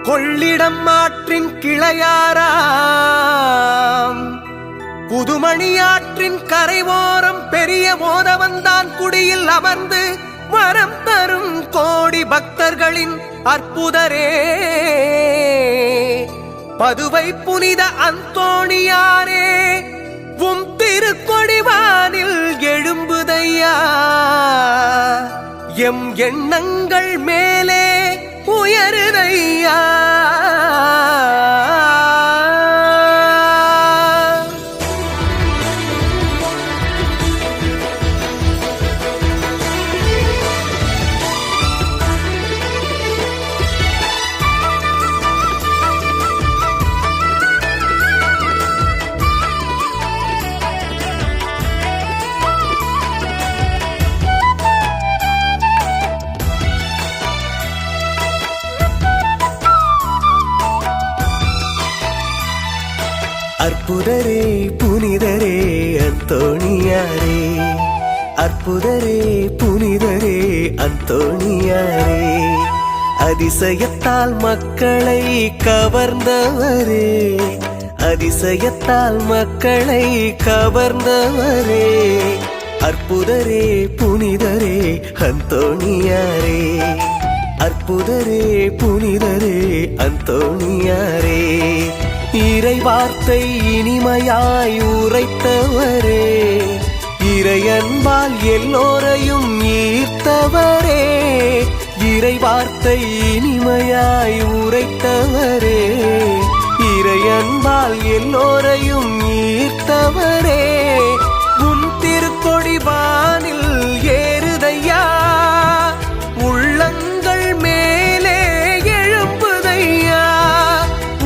கொள்ளிடம் ஆற்றின் கிளையாராம் புதுமணி ஆற்றின் கரைவோரம் பெரிய மோதவந்தான் குடியில் அமர்ந்து வரம் தரும் கோடி பக்தர்களின் அற்புதரே பதுவை புனித அந்தோணியாரே உம் திருக்கொடிவானில் எழும்புதையா எம் எண்ணங்கள் மேலே உயருதையா அற்புதரே புனிதரே அந்தோணியாரே அற்புதரே புனிதரே அந்தோணியாரே அதிசயத்தால் மக்களை கவர்ந்தவரே அதிசயத்தால் மக்களை கவர்ந்தவரே அற்புதரே புனிதரே அந்தோணியாரே அற்புதரே புனிதரே அந்தோணியாரே இறை வார்த்தை இனிமையாய் உரைத்தவரே இறையன்பால் எல்லோரையும் ஈர்த்தவரே இறை வார்த்தை இனிமையாய் உரைத்தவரே இறையன்பால் எல்லோரையும் ஈர்த்தவரே உம் திருக்கொடி வானில் ஏறுதையா உள்ளங்கள் மேலே எழும்புதையா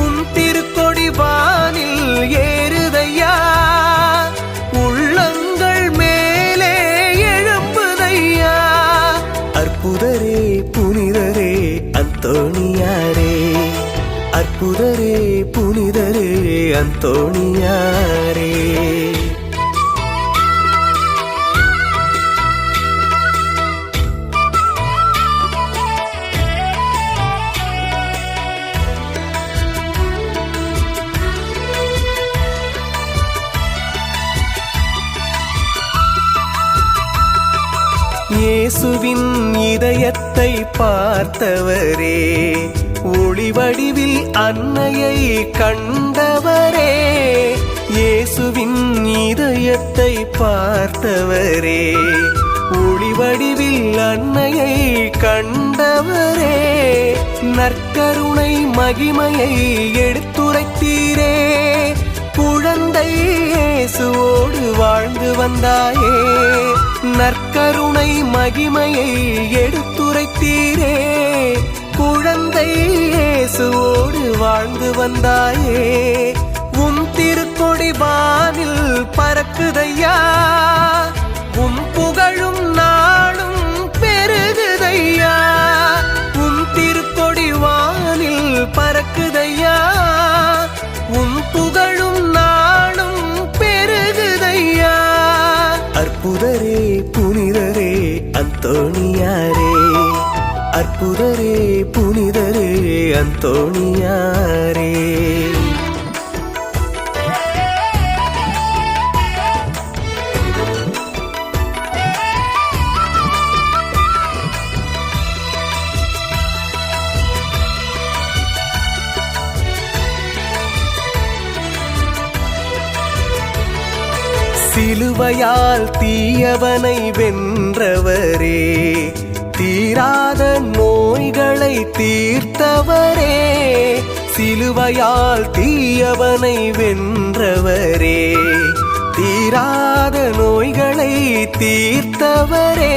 உம் திருக்கொடி வானில் ஏறுதையா உள்ளங்கள் மேலே எழும்புதையா அற்புதரே புனிதரே அந்தோணியாரே அற்புதரே புனிதரே அந்தோணியாரே இயேசுவின் இதயத்தை பார்த்தவரே ஒளிவடிவில் அன்னையை கண்டவரே இயேசுவின் இதயத்தை பார்த்தவரே ஒளிவடிவில் அன்னையை கண்டவரே நற்கருணை மகிமையை எடுத்துரைத்தீரே குழந்தை இயேசுவோடு வாழ்ந்து வந்தாயே நற்கருணை மகிமையை எடுத்துரைத்தீரே குழந்தை இயேசுவோடு வாழ்ந்து வந்தாயே உம் திருக்கொடி வானில் பறக்குதையா உம் புகழும் நாளும் பெருகுதையா உம் திருக்கொடி வானில் பறக்குதையா உம் புகழும் நாளும் பெருகுதையா அற்புதரே புனிதரே அந்தோணியாரே அற்புதரே புனிதரே அந்தோணியாரே சிலுவையால் தீயவனை வென்றவரே தீராத நோய்களை தீர்த்தவரே சிலுவையால் தீயவனை வென்றவரே தீராத நோய்களை தீர்த்தவரே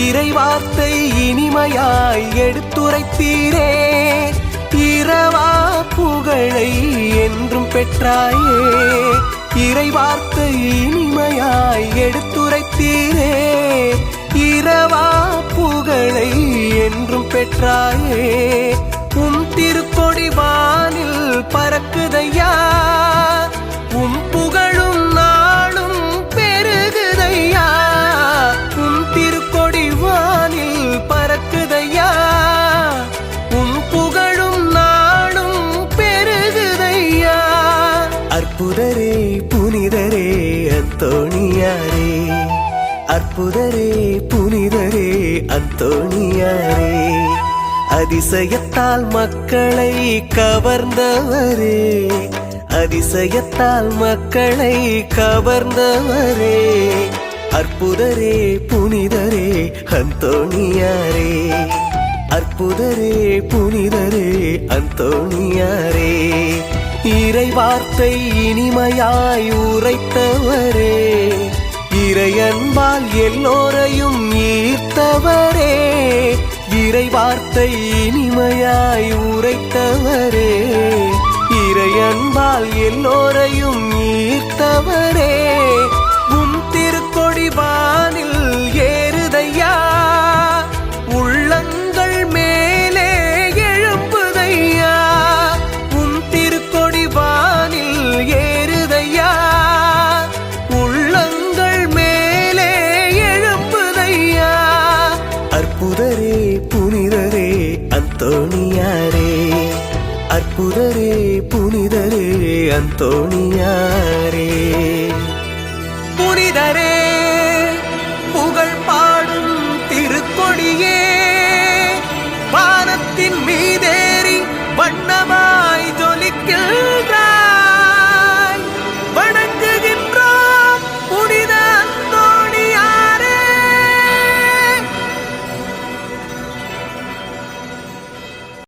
இறைவார்த்தை இனிமையாய் எடுத்துரைத்தீரே இரவா புகழை என்றும் பெற்றாயே இறைவார்த்தை இனிமையாய் எடுத்துரைத்தீரே இரவா புகழை என்றும் பெற்றாயே உம் திருக்கொடி வானில் பறக்குதையா உம் புகழும் நாளும் பெருகுதையா உம் திருக்கொடி வானில் பறக்குதையா உம் புகழும் அற்புதரே புனிதரே அந்தோணியாரே, அதிசயத்தால் மக்களை கவர்ந்தவரே, அதிசயத்தால் மக்களை கவர்ந்தவரே, அற்புதரே புனிதரே அந்தோணியாரே, அற்புதரே புனிதரே அந்தோணியாரே, இறை வார்த்தை இனிமையாய் உரைத்தவரே, இறையன்பால் எல்லோரையும் ஈர்த்தவரே, இறை வார்த்தை இனிமையாய் உரைத்தவரே, இறையன்பால் எல்லோரையும் ஈர்த்தவரே, உம் திருக்கொடி வானில் ஏறுதையா, உள்ளங்கள் மேலே எழும்புதையா, உம் திருக்கொடி வானில் ஏறுதையா, உள்ளங்கள் மேலே எழும்புதையா, அற்புதரே புனிதரே அந்தோணியாரே, அற்புதரே புனிதரே அந்தோணியாரே.